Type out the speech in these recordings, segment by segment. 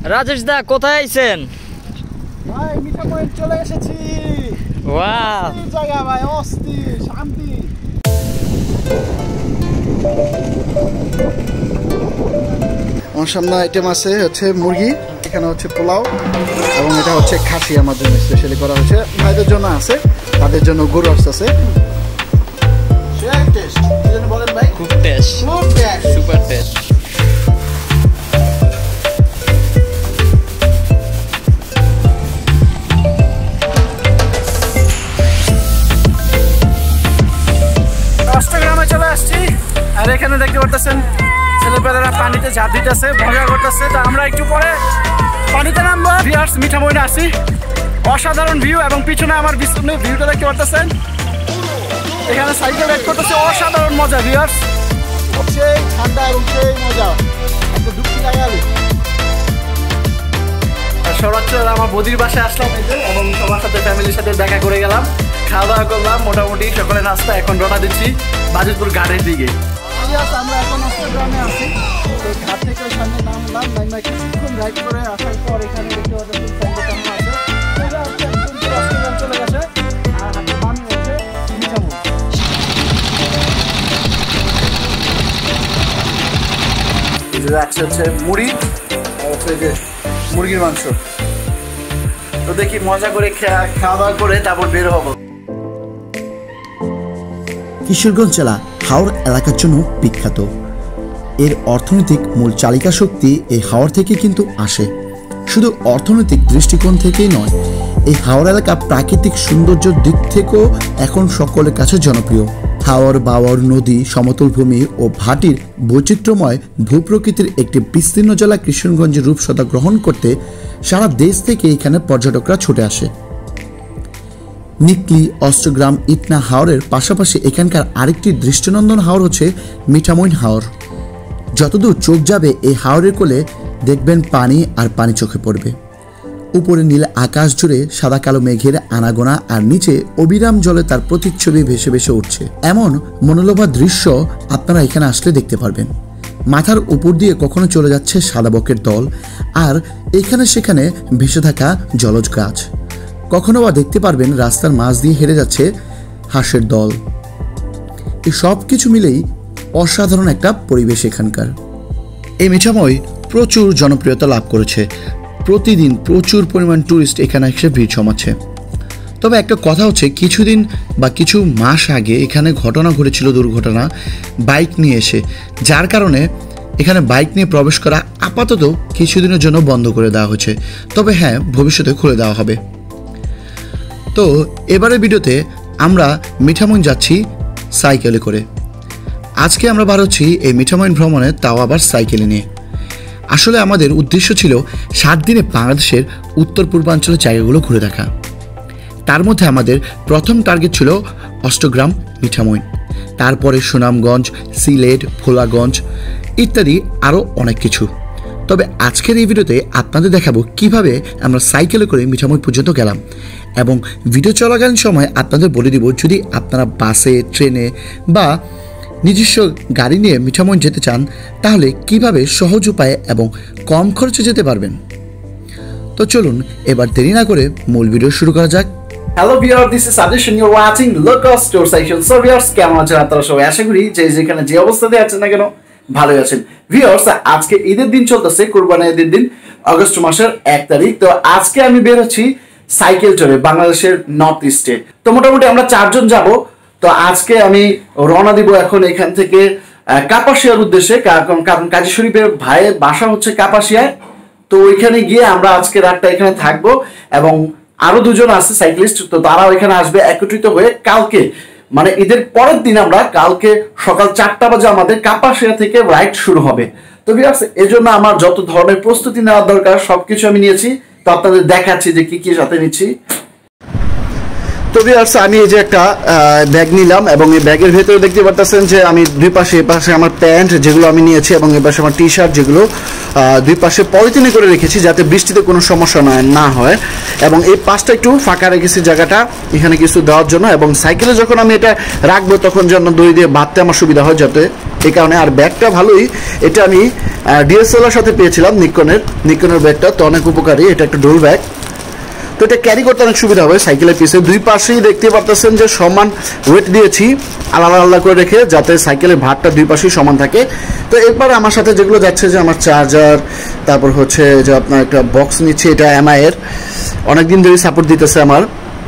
রাজেশ দা কোথায় আইছেন? ভাই মিঠামইন চলে এসেছি। ওয়াও জায়গা ভাই, অস্থির শান্তি। আমার সামনে আইটেম আছে হচ্ছে মুরগি, এখানে হচ্ছে পোলাও এবং এটা হচ্ছে খাসি আমার জন্য স্পেশালি করা হয়েছে। ভাইদের জন্য আছে, তাদের জন্য গরু আছে। বলেন ভাই, খুব টেস্ট, সুপার টেস্ট। অষ্টগ্রামে চলে আসছি আর এখানে দেখতে পারতেছেন ছেলেপেলেরা পানিতে ঝাঁপ দিতেছে, মজা করতেছে। তো আমরা একটু পরে পানিতে নামবো। ভিউয়ার্স, মিঠামইনে আসি, অসাধারণ ভিউ এবং পিছনে আমার বিস্তীর্ণ ভিউটা দেখতে পারতেছেন। এখানে সাইকেল রাইড করতেছে, অসাধারণ মজা। ভিউয়ার্স, সেই ঠান্ডা এবং সেই মজা, একটা ডুবকি লাগাবে। সরাচ্ছ আমার বদির বাসায় আসলাম এবং সবার সাথে ফ্যামিলির সাথে দেখা করে গেলাম, খাওয়া দাওয়া করলাম, মোটামুটি সকালে নাস্তা। এখন রওনা দিচ্ছি বাজিতপুর ঘাটের দিকে। আমরা এখন অষ্টগ্রামে আছি, তো ঘাট থেকে সামনে নামলাম, নাইমা কিছুক্ষণ রাইড করে আসার পর এখানে দেখতে পাচ্ছেন আছে, অষ্টগ্রাম চলে গেছে। আর হাতে বামে হচ্ছে মিঠামইন। হচ্ছে মুড়ি আর হচ্ছে যে মুরগির মাংস। তো দেখি মজা করে খাওয়া দাওয়া করে তারপর বের হবো। কিশোরগঞ্জ জেলা হাওড় এলাকার জন্য বিখ্যাত। এর অর্থনৈতিক মূল চালিকা শক্তি এই হাওড় থেকে কিন্তু আসে। শুধু অর্থনৈতিক দৃষ্টিকোণ থেকেই নয়, এই হাওড় এলাকা প্রাকৃতিক সৌন্দর্যের দিক থেকেও এখন সকলের কাছে জনপ্রিয়। হাওড় বাওয়ার নদী, সমতল ভূমি ও ভাটির বৈচিত্র্যময় ভূপ্রকৃতির একটি বিস্তীর্ণ জেলা কিশোরগঞ্জের রূপসজ্জা গ্রহণ করতে সারা দেশ থেকে এখানে পর্যটকরা ছুটে আসে। নিকলি, অষ্টগ্রাম, ইটনা হাওরের পাশাপাশি এখানকার আরেকটি দৃষ্টিনন্দন হাওর হচ্ছে মিঠামইন হাওর। যতদূর চোখ যাবে এই হাওরের কোলে দেখবেন পানি আর পানি চোখে পড়বে। উপরে নীল আকাশ জুড়ে সাদা কালো মেঘের আনাগোনা আর নিচে অবিরাম জলে তার প্রতিচ্ছবি ভেসে ভেসে উঠছে। এমন মনোলোভা দৃশ্য আপনারা এখানে আসলে দেখতে পারবেন। মাথার উপর দিয়ে কখনো চলে যাচ্ছে সাদা বকের দল, আর এখানে সেখানে ভেসে থাকা জলজ গাছ। কখনো বা দেখতে পারবেন রাস্তার মাঝ দিয়ে হেঁটে যাচ্ছে হাঁসের দল। এই সব কিছু মিলেই অসাধারণ একটা পরিবেশ এখানকার। এই মিঠামই প্রচুর জনপ্রিয়তা লাভ করেছে। প্রতিদিন প্রচুর পরিমাণ ট্যুরিস্ট এখানে এসে ভিড় জমাচ্ছে। তবে একটা কথা হচ্ছে, কিছুদিন বা কিছু মাস আগে এখানে ঘটনা ঘটেছিল, দুর্ঘটনা, বাইক নিয়ে এসে, যার কারণে এখানে বাইক নিয়ে প্রবেশ করা আপাতত কিছুদিনের জন্য বন্ধ করে দেওয়া হয়েছে। তবে হ্যাঁ, ভবিষ্যতে খুলে দেওয়া হবে। তো এবারের ভিডিওতে আমরা মিঠামইন যাচ্ছি সাইকেলে করে। আজকে আমরা বার হচ্ছি এই মিঠামইন ভ্রমণে, তাও আবার সাইকেলে নিয়ে। আসলে আমাদের উদ্দেশ্য ছিল 7 দিনে বাংলাদেশের উত্তর পূর্বাঞ্চলের জায়গাগুলো ঘুরে দেখা। তার মধ্যে আমাদের প্রথম টার্গেট ছিল অষ্টগ্রাম, মিঠামইন, তারপরে সুনামগঞ্জ, সিলেট, ভোলাগঞ্জ ইত্যাদি আরও অনেক কিছু। তবে আজকের এই ভিডিওতে আপনাদের দেখাবো কিভাবে আমরা সাইকেলে করে মিঠামইন পর্যন্ত গেলাম, এবং ভিডিও চলাকালীন সময় আপনাদের বলে দিব, যদি আপনারা বাসে, ট্রেনে বা নিজস্ব গাড়ি নিয়ে মিঠামইন যেতে চান তাহলে কিভাবে সহজ উপায়ে এবং কম খরচে যেতে পারবেন। তো চলুন এবার দেরি না করে মূল ভিডিও শুরু করা যাক। Hello viewer, this is Sajesh, you are watching low cost tour cycle. So viewers, কেমন আছেন আপনারা সবাই? আশা করি যে যেখানে যে অবস্থাতে আছেন না কেন ভালোই আছেন। ভিউয়ার্স, আজকে ঈদের দিন চলতেছে, কুরবানি ঈদের দিন, আগস্ট মাসের 1 তারিখ। তো আজকে আমি বের হচ্ছি সাইকেল চড়ে বাংলাদেশের নর্থ ইস্টে। তো মোটামুটি আমরা 4 জন যাব। তো আজকে আমি রওনা দিব এখন এখান থেকে কাপাসিয়ার উদ্দেশ্যে, কারণ কাজী শরীফের ভাইয়ের বাসা হচ্ছে কাপাসিয়ায়। তো ওইখানে গিয়ে আমরা আজকে রাতটা এখানে থাকবো এবং আরো 2 জন আছে সাইক্লিস্ট, তো তারাও এখানে আসবে একত্রিত হয়ে। কালকে মানে ঈদের পরের দিন আমরা কালকে সকাল 4টা বাজে আমাদের কাপাসিয়া থেকে রাইড শুরু হবে। তো ভিউয়ার্স, এজন্য আমার যত ধরনের প্রস্তুতি নেওয়ার দরকার সবকিছু আমি নিয়েছি। তো আপনাদের দেখাচ্ছি যে কি কি সাথে নিচ্ছি। তো ভিউয়ার্স, আমি এই যে একটা ব্যাগ নিলাম এবং এই ব্যাগের ভেতরে দেখতে পাচ্ছেন যে আমি দুই পাশে, এ পাশে আমার প্যান্ট যেগুলো আমি নিয়েছি এবং এ পাশে আমার টি শার্ট যেগুলো দুই পাশে পলিথিনে করে রেখেছি যাতে বৃষ্টিতে কোনো সমস্যা না হয়। এবং এই পাশটা একটু ফাঁকা রেখেছি জায়গাটা এখানে কিছু দেওয়ার জন্য, এবং সাইকেলে যখন আমি এটা রাখবো তখন যেন দড়ি দিয়ে বাঁধতে আমার সুবিধা হয় যাতে, এই কারণে। আর ব্যাগটা ভালোই, এটা আমি ডিএসএলআর সাথে পেয়েছিলাম নিকনের ব্যাগটা, তো অনেক উপকারী। এটা একটা ডোল ব্যাগ, তো এটা ক্যারি করতে অনেক সুবিধা হবে সাইকেলের পিছে। দুই পাশেই দেখতে পাচ্ছেন যে সমান ওয়েট দিয়েছি আলাদা আলাদা করে রেখে, যাতে সাইকেলের ভারটা দুই পাশেই সমান থাকে। তো এরপর আমার সাথে যেগুলো যাচ্ছে যে আমার চার্জার, তারপর হচ্ছে যে আপনার একটা বক্স নিচ্ছে, এটা এমআই এর, অনেকদিন ধরে সাপোর্ট দিতেছে আমার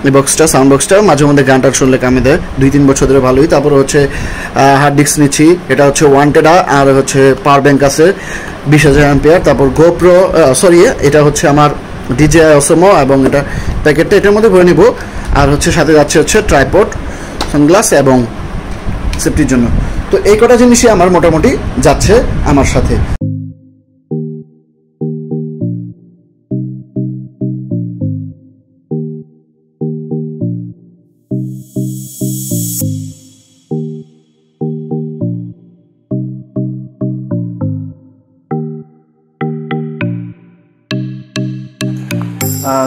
এই বক্সটা, সাউন্ড বক্সটা। মাঝে মধ্যে গানটা শুনলে কামে দেয়, 2-3 বছর ধরে ভালোই। তারপর হচ্ছে হার্ড ডিস্ক নিচ্ছি, এটা হচ্ছে ওয়ান্টেডা, আর হচ্ছে পাওয়ার ব্যাংক আছে 20,000 অ্যাম্পিয়ার। তারপর গোপ্রো, এটা হচ্ছে আমার DJI Osmo, এবং এটা প্যাকেটটা এটার মধ্যে ভরে নিব। আর হচ্ছে সাথে যাচ্ছে ট্রাইপড, সানগ্লাস এবং সেফটির জন্য। তো এই কটা জিনিসই আমার মোটামুটি যাচ্ছে আমার সাথে।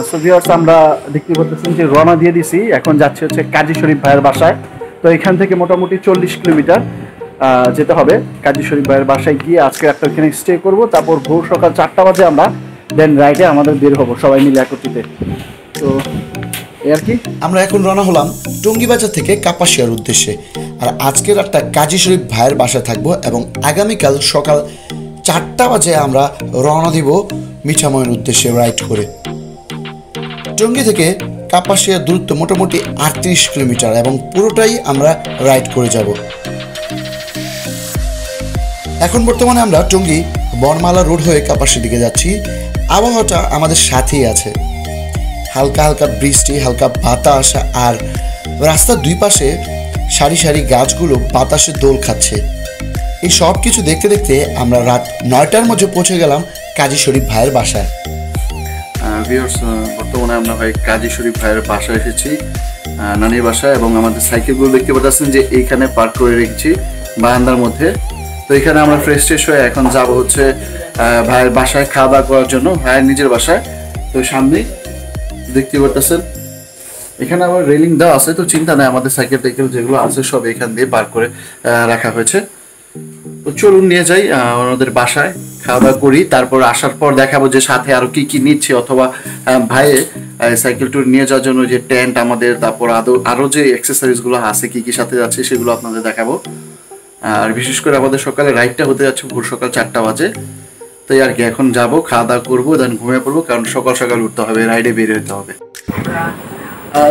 সো ভিউয়ার্স, আমরা দেখতে পাচ্ছেন যে রওনা দিয়ে দিছি, এখন যাচ্ছে হচ্ছে কাজী শরীফ ভাইয়ের বাসায়। তো এখান থেকে মোটামুটি 40 কিলোমিটার যেতে হবে কাজী শরীফ ভাইয়ের বাসায় গিয়ে আজকে একটা ওখানে স্টে করব। তারপর ভোর সকাল 4টা বাজে আমরা দেন রাইডে আমাদের বের হবো সবাই মিলে একত্রিত। তো এই আর কি, আমরা এখন রওনা হলাম টঙ্গী বাজার থেকে কাপাসিয়ার উদ্দেশ্যে। আর আজকের রাতটা কাজী শরীফ ভাইয়ের বাসায় থাকবো, এবং আগামীকাল সকাল 4টা বাজে আমরা রওনা দিব মিঠামইয়ের উদ্দেশ্যে রাইড করে। টঙ্গী থেকে কাপাসিয়ার দূরত্ব মোটামুটি 38 কিলোমিটার, এবং পুরোটাই আমরা রাইড করে যাব। এখন বর্তমানে আমরা টঙ্গী বনমালা রোড হয়ে কাপাসিয়ার দিকে যাচ্ছি। আবহাওয়াটা আমাদের সাথেই আছে, হালকা হালকা বৃষ্টি, হালকা বাতাস, আর রাস্তার দুই পাশে সারি সারি গাছগুলো বাতাসে দোল খাচ্ছে। এই সব কিছু দেখতে দেখতে আমরা রাত 9টার মধ্যে পৌঁছে গেলাম কাজী শরীফ ভাইয়ের বাসায়। ভিউয়ার্স, বর্তমানে আমরা ভাই কাজী শরীফ ভাইয়ের বাসায় এসেছি, নানির বাসায়। এবং আমাদের সাইকেলগুলো দেখতে পাচ্ছেন যে এইখানে পার্ক করে রেখেছি বারান্দার মধ্যে। তো এখানে আমরা ফ্রেশ হয়ে এখন যাব হচ্ছে ভাইয়ের বাসায় খাওয়া দাওয়া করার জন্য, ভাইয়ের নিজের বাসায়। তো সামনে দেখতে পাচ্ছেন এখানে আবার রেলিং দেওয়া আছে, তো চিন্তা নেই, আমাদের সাইকেল টাইকেল যেগুলো আছে সব এখান দিয়ে পার্ক করে রাখা হয়েছে। তো চলুন নিয়ে যাই ওনাদের বাসায়, খাওয়া দাওয়া করি। তারপর আসার পর দেখাবো যে সাথে আরো কি কি নিচ্ছে, অথবা ভাইয়ে সাইকেল ট্যুর নিয়ে যাওয়ার জন্য যে টেন্ট আমাদের, তারপর আরো যে অ্যাক্সেসরিজ গুলো আছে কি কি সাথে যাচ্ছে সেগুলো আপনাদের দেখাবো। আর বিশেষ করে আমাদের সকালে রাইডটা হতে যাচ্ছে ভোর সকাল 4টা বাজে। তো আর কি, এখন যাবো, খাওয়া দাওয়া করবো, দেন ঘুমিয়ে পড়বো, কারণ সকাল সকাল উঠতে হবে, রাইডে বের হতে হবে।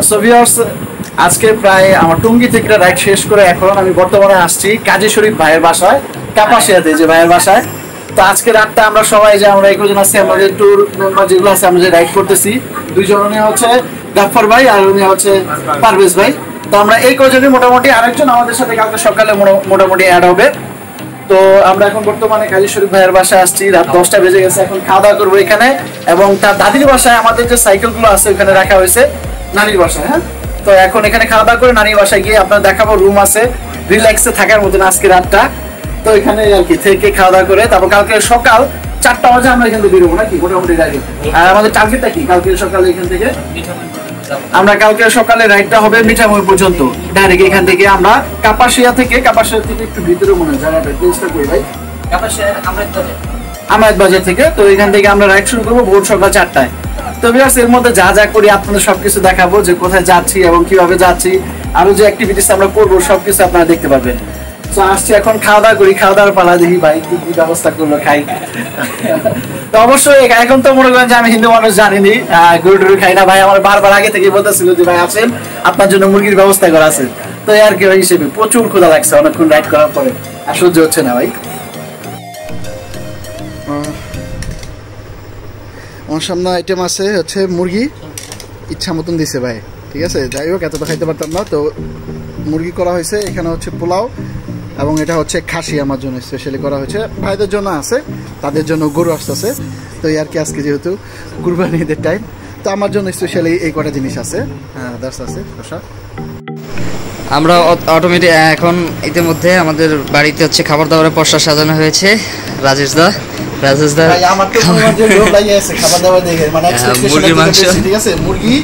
সো ভিউয়ার্স, আজকে প্রায় আমার টঙ্গী থেকে রাইড শেষ করে এখন আমি বর্তমানে আসছি কাজী শরীফ ভাইয়ের বাসায়, কাপাসিয়াতে যে ভাইয়ের বাসায়। তো আজকে রাতটা আমরা সবাই যে আমরা একজন আছি, আমাদের ট্যুর যেগুলো আছে আমরা যে রাইড করতেছি, দুইজন উনি হচ্ছে গাফফার ভাই আর উনি হচ্ছে পারভেজ ভাই। তো আমরা এই কজনই, মোটামুটি আরেকজন আমাদের সাথে কালকে সকালে মোটামুটি অ্যাড হবে। তো আমরা এখন বর্তমানে কাজী শরীফ ভাইয়ের বাসায় আসছি, রাত 10টা বেজে গেছে। এখন খাওয়া দাওয়া করবো এখানে, এবং তার দাদির বাসায় আমাদের যে সাইকেলগুলো আছে ওখানে রাখা হয়েছে নানির বাসায়। হ্যাঁ, তো এখন এখানে খাওয়া দাওয়া করে নানির বাসায় গিয়ে আপনার দেখাবো রুম আছে, রিল্যাক্সে থাকার মতন আজকে রাতটা। তো এখানে আর কি থেকে খাওয়া দাওয়া করে তারপর কালকে সকাল 4টা বাজে আমরা এখান থেকে বেরোবো নাকি মোটামুটি রাইডে। আর আমাদের টার্গেটটা কি, কালকে সকালে এখান থেকে আমরা কালকে সকালে রাইডটা হবে মিঠামই পর্যন্ত, ডাইরেক্ট এখান থেকে আমরা কাপাসিয়া থেকে একটু ভিতরে মনে হয় জায়গাটা চেষ্টা করি ভাই, কাপাসিয়া আমরাত বাজার থেকে। তো এখান থেকে আমরা রাইড শুরু করবো ভোর সকাল 4টায়। তো ভিউয়ার্স, এর মধ্যে যা যা করি আপনাদের সবকিছু দেখাবো, যে কোথায় যাচ্ছি এবং কিভাবে যাচ্ছি, আরো যে অ্যাক্টিভিটিস আমরা করবো সবকিছু আপনারা দেখতে পাবেন। তো আসছি এখন খাওয়া দাওয়া করি, খাওয়া দাওয়ার পালা দেখি ভাই কি কি ব্যবস্থা করলো খাই। তো অবশ্যই এখন তো মনে করেন যে আমি হিন্দু মানুষ জানিনি, গরু টরু খাই না। ভাই আমার বারবার আগে থেকে বলতেছিল যে ভাই আসেন, আপনার জন্য মুরগির ব্যবস্থা করা আছে। তো আর কি হিসেবে প্রচুর ক্ষুধা লাগছে অনেকক্ষণ রাইড করার পরে, আর সহ্য হচ্ছে না ভাই। আমার সামনে আইটেম আছে হচ্ছে মুরগি, ইচ্ছা মতন দিছে ভাই, ঠিক আছে। যাই হোক, এত তো খাইতে পারতাম না, তো মুরগি করা হয়েছে। এখানে হচ্ছে পোলাও, এবং এটা হচ্ছে খাসি আমার জন্য স্পেশালি করা হয়েছে। ভাইদের জন্য আছে, তাদের জন্য গরু আসতেছে। তো আর কি, আজকে যেহেতু কুরবানি ঈদের টাইম, তো আমার জন্য স্পেশালি এই কটা জিনিস আছে, দাস আছে শসা। আমরা অটোমেটিক এখন ইতিমধ্যে আমাদের বাড়িতে হচ্ছে খাবার দাবারের পসরা সাজানো হয়েছে। রাজেশ দা আমার তো মনে হয় যে লোভ লাগিয়ে আছে খাবার দাবার দেখে, মানে এক্সপেকটেশন, ঠিক আছে। মুরগি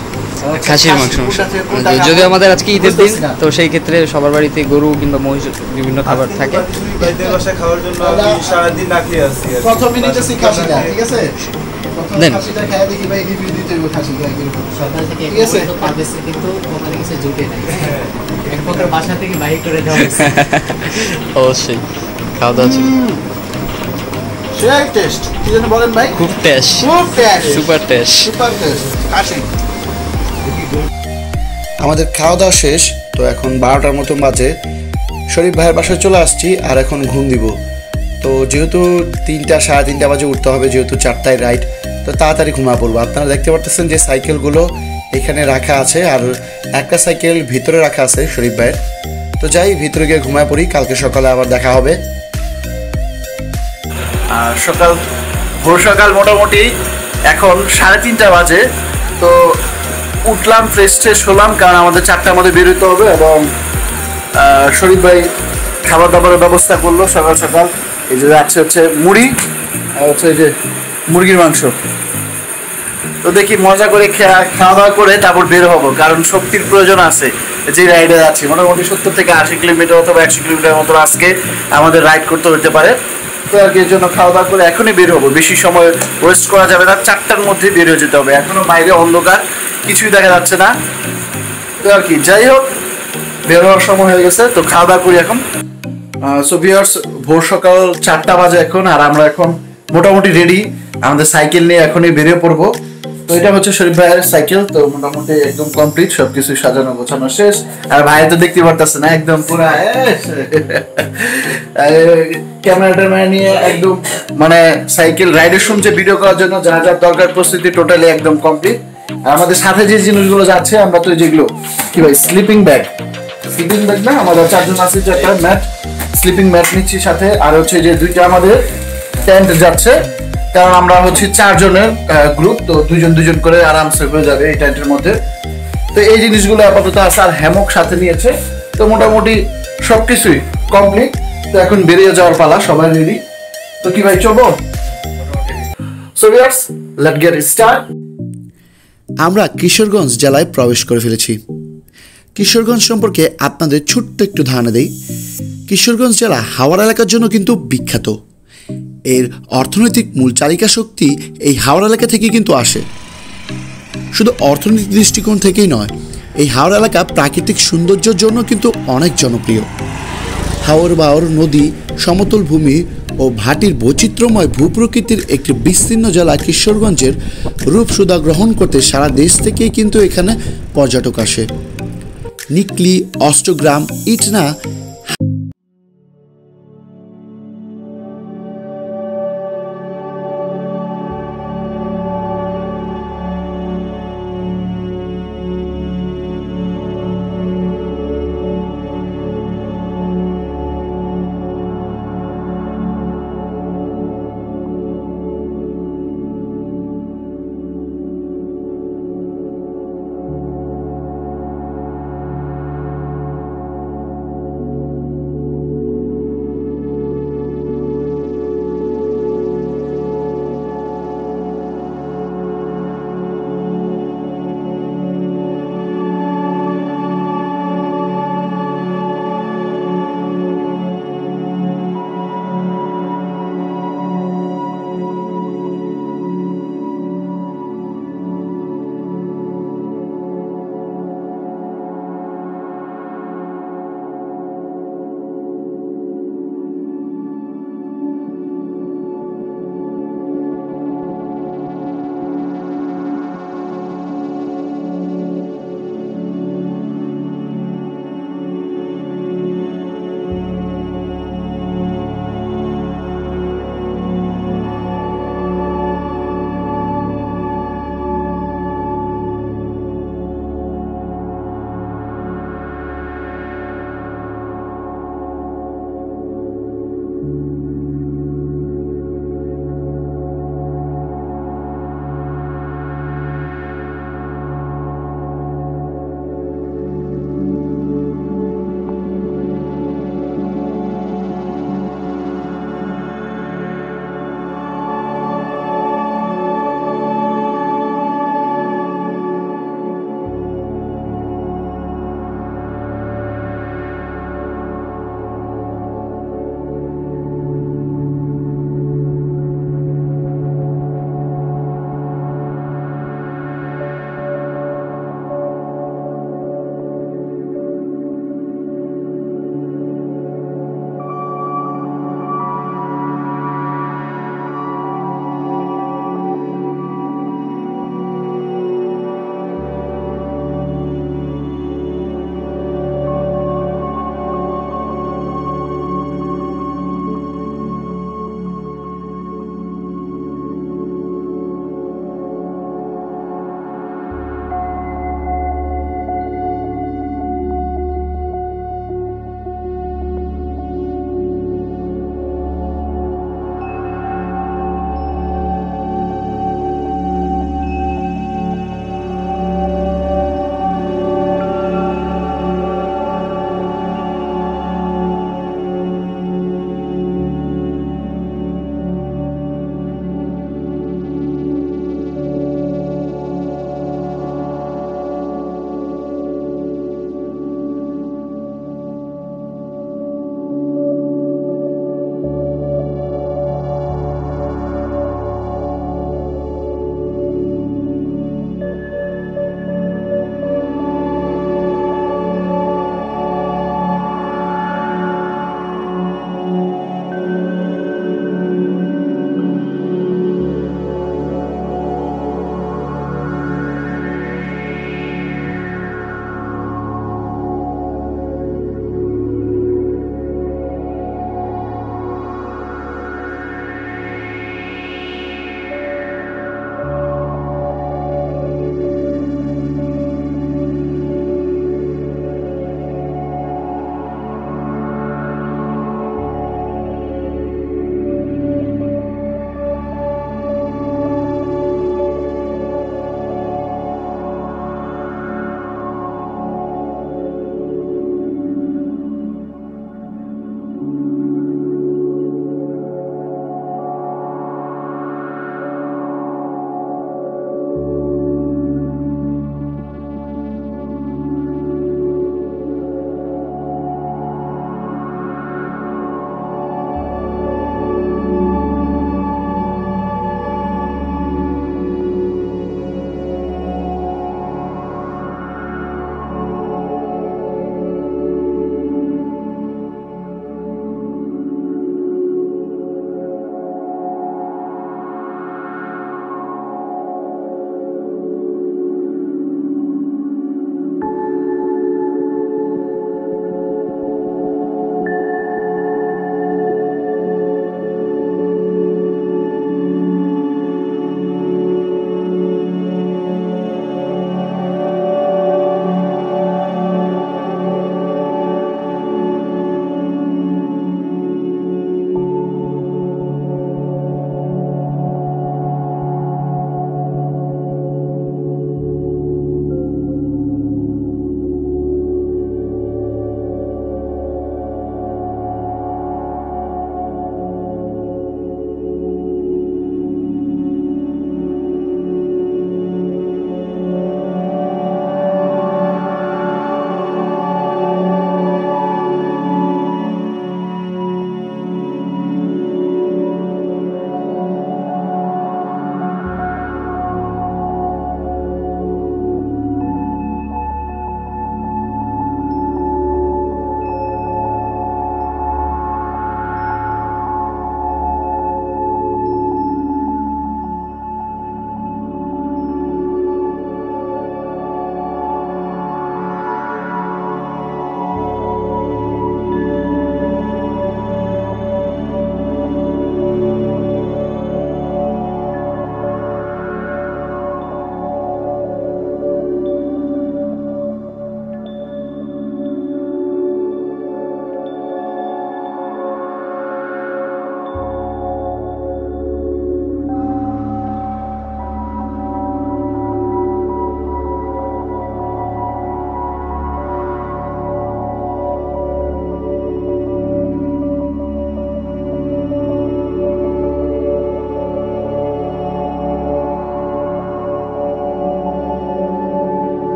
খাসির মাংস। যদিও আমাদের আজকে ঈদের দিন, তো সেই ক্ষেত্রে সবার বাড়িতে গরু কিংবা মহিষ বিভিন্ন খাবার থাকে। ভাইদের বাসায় খাওয়ার জন্য আমি সারাদিন না খেয়ে আসছি আর কি। প্রথম মিনিটে সি খাসিটা, ঠিক আছে? দেন। খাসিটা খাইয়া দেখি ভাই রিভিউ দিতে হইব খাসি গায়ে কিরকম। সকাল থেকে ঠিক আছে। তো পারতেছে কিন্তু ওখানে কিছু জুটে নাই। এক প্রকার বাসা থেকে বাইক করে দেওয়া হয়েছে। অবশ্যই খাওয়া দাওয়া ছিল সেই টেস্ট কি যেন বলেন ভাই? খুব টেস্ট, খুব taste, super taste. Super taste খাসি। আমাদের খাওয়া দাওয়া শেষ, তো এখন 12টার মতো বাজে। শরীফ ভাইয়ের বাসায় চলে আসছি আর এখন ঘুম দিব। তো যেহেতু 3টা 3:30 বাজে উঠতে হবে, যেহেতু 4টায় রাইড, তো তাড়াতাড়ি ঘুমা পড়বো। আপনারা দেখতে পারতেছেন যে সাইকেলগুলো এখানে রাখা আছে, আর একটা সাইকেল ভিতরে রাখা আছে শরীফ ভাইয়ের। তো যাই ভিতরে গিয়ে ঘুমায় পড়ি, কালকে সকালে আবার দেখা হবে। আর ভোর সকাল মোটামুটি এখন 3:30 বাজে। তো উঠলাম, ফ্রেশ ট্রেশ হলাম, কারণ আমাদের 4টার মধ্যে বেরোতে হবে। এবং শরীফ ভাই খাবার দাবারের ব্যবস্থা করলো সকাল সকাল। এই যে আছে হচ্ছে মুড়ি আর হচ্ছে এই যে মুরগির মাংস। তো দেখি মজা করে খাওয়া দাওয়া করে তারপর বের হবো, কারণ শক্তির প্রয়োজন আছে। যে রাইডে আছি মোটামুটি 70 থেকে 80 কিলোমিটার অথবা 100 কিলোমিটার মতো আজকে আমাদের রাইড করতে হতে পারে। তো আর কি এর জন্য খাওয়া দাওয়া করে এখনই বের হবো, বেশি সময় ওয়েস্ট করা যাবে না। 4টার মধ্যে বের হয়ে যেতে হবে, এখনো বাইরে অন্ধকার, কিছুই দেখা যাচ্ছে না। তো আর কি যাই হোক, বের হওয়ার সময় হয়ে গেছে, তো খাওয়া দাওয়া করি এখন। সো ভিউয়ার্স, ভোর সকাল 4টা বাজে এখন, আর আমরা এখন মোটামুটি রেডি আমাদের সাইকেল নিয়ে এখনই বেরিয়ে পড়বো। তো এটা হচ্ছে শরীফ ভাইয়ের সাইকেল, তো মোটামুটি একদম কমপ্লিট, সবকিছু সাজানো গোছানো শেষ। আর ভাই তো দেখতে পারতেছে না, একদম পুরা ক্যামেরা ট্যামেরা নিয়ে একদম মানে সাইকেল রাইডের শুনছে ভিডিও করার জন্য যা যা দরকার প্রস্তুতি টোটালি একদম কমপ্লিট। আর আমাদের সাথে যে জিনিসগুলো যাচ্ছে, আমরা তো যেগুলো কি ভাই স্লিপিং ব্যাগ না, আমাদের 4 জন আছি, 4টা ম্যাট, স্লিপিং ম্যাট নিচ্ছি সাথে। আর হচ্ছে যে 2টা আমাদের টেন্ট যাচ্ছে, কারণ আমরা হচ্ছে 4 জনের গ্রুপ, তো 2জন করে আরামসে হয়ে যাবে এই টেন্টের মধ্যে। তো এই জিনিসগুলো আপাতত আছে, আর হ্যামক সাথে নিয়েছে। তো মোটামুটি সবকিছুই কমপ্লিট। তো এখন বেরিয়ে যাওয়ার পালা, সবাই রেডি। তো কি ভাই চলবো? So viewers, let's get start. আমরা কিশোরগঞ্জ জেলায় প্রবেশ করে ফেলেছি। কিশোরগঞ্জ সম্পর্কে আপনাদের ছোট্ট একটু ধারণা দেই। কিশোরগঞ্জ জেলা হাওড়া এলাকার জন্য কিন্তু বিখ্যাত। এর অর্থনৈতিক মূল চালিকা শক্তি এই হাওড়া এলাকা থেকে কিন্তু আসে। শুধু অর্থনৈতিক দৃষ্টিকোণ থেকেই নয়, এই হাওড়া এলাকা প্রাকৃতিক সৌন্দর্যের জন্য কিন্তু অনেক জনপ্রিয়। হাওর বাওর নদী, সমতল ভূমি ও ভাটির বৈচিত্র্যময় ভূপ্রকৃতির একটি বিস্তীর্ণ জেলা কিশোরগঞ্জের রূপ সুধা গ্রহণ করতে সারা দেশ থেকেই কিন্তু এখানে পর্যটক আসে। নিকলি, অষ্টগ্রাম, ইটনা,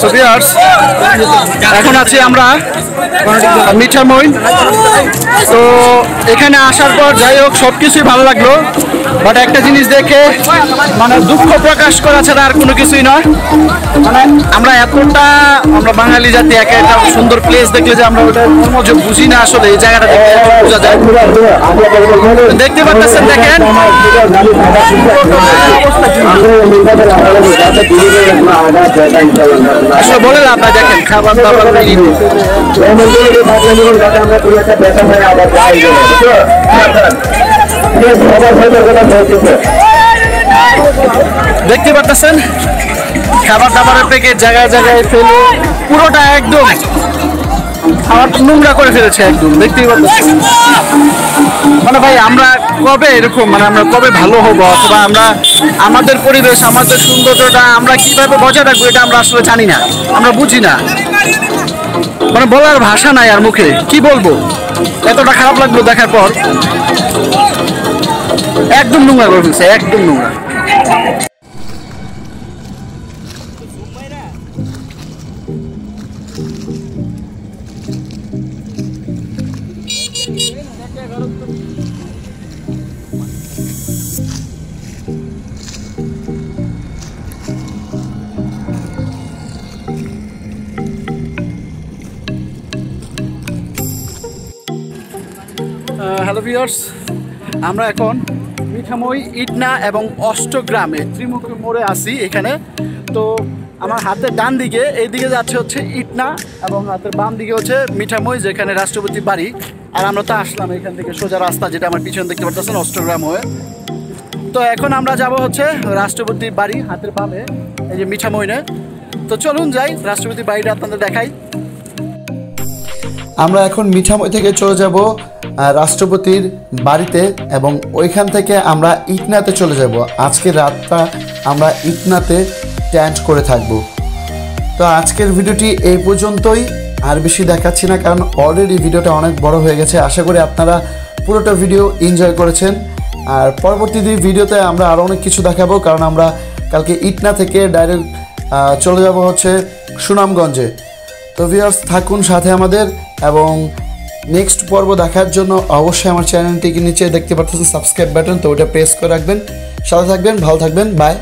So viewers, এখন আছি আমরা মিঠামইন। তো এখানে আসার পর যাই হোক সবকিছুই ভালো লাগলো, বাট একটা জিনিস দেখে মানে দুঃখ প্রকাশ করা ছাড়া আর কোনো কিছুই নয়। মানে আমরা বাঙালি জাতি একটা সুন্দর প্লেস দেখলে যে আমরা ওটা মর্ম বুঝি না, আসলে এই জায়গাটা দেখলে বোঝা যায়। দেখতে পাচ্ছেন, দেখেন আসলে বলে লাভ নাই, দেখেন খাবার দাবার দেখতে পাচ্ছেন খাবার দাবারের প্যাকেট জায়গায় জায়গায় ফেলে পুরোটা একদম খাবার নোংরা করে ফেলেছে একদম। দেখতেই পাচ্ছেন মানে ভাই আমরা কবে এরকম মানে আমরা কবে ভালো হবো, অথবা আমরা আমাদের পরিবেশ আমাদের সৌন্দর্যটা আমরা কিভাবে বজায় রাখবো এটা আমরা আসলে জানি না, আমরা বুঝি না। মানে বলার ভাষা নাই আর মুখে কি বলবো, এতটা খারাপ লাগলো দেখার পর। একদম নোংরা করে ফেলছে, একদম নোংরা। হ্যালো ভিউয়ার্স, আমরা এখন মিঠামই, ইটনা এবং অষ্টগ্রামে ত্রিমুখী মোড়ে আছি এখানে। তো আমার হাতের ডান দিকে এইদিকে যাচ্ছে হচ্ছে ইটনা এবং হাতের বাম দিকে হচ্ছে মিঠামই, যেখানে রাষ্ট্রপতি বাড়ি। আর আমরা তো আসলাম এখান থেকে সোজা রাস্তা, যেটা আমার পিছনে দেখতে পাচ্ছেন, অষ্টগ্রাম হয়ে। তো এখন আমরা যাব হচ্ছে রাষ্ট্রপতির বাড়ি হাতের বামে, এই যে মিঠামইনে। তো চলুন যাই, রাষ্ট্রপতির বাড়িটা আপনাদের দেখাই। আমরা এখন মিঠামই থেকে চলে যাব রাষ্ট্রপতির বাড়িতে এবং ওইখান থেকে আমরা ইটনাতে চলে যাব। আজকের রাতটা আমরা ইটনাতে টেন্ট করে থাকব। তো আজকের ভিডিওটি এই পর্যন্তই, আর বেশি দেখাচ্ছি না কারণ অলরেডি ভিডিওটা অনেক বড় হয়ে গেছে। আশা করি আপনারা পুরোটা ভিডিও এনজয় করেছেন। আর পরবর্তী ভিডিওতে আমরা আরও অনেক কিছু দেখাবো, কারণ আমরা কালকে ইটনা থেকে ডাইরেক্ট চলে যাব হচ্ছে সুনামগঞ্জে। তো ভিউয়ার্স থাকুন সাথে আমাদের, এবং নেক্সট পর্ব দেখার জন্য অবশ্যই আমার চ্যানেলটিকে নিচে দেখতে পাচ্ছেন সাবস্ক্রাইব বাটন, তো ওটা প্রেস করে রাখবেন। সাথে থাকবেন, ভালো থাকবেন, বাই।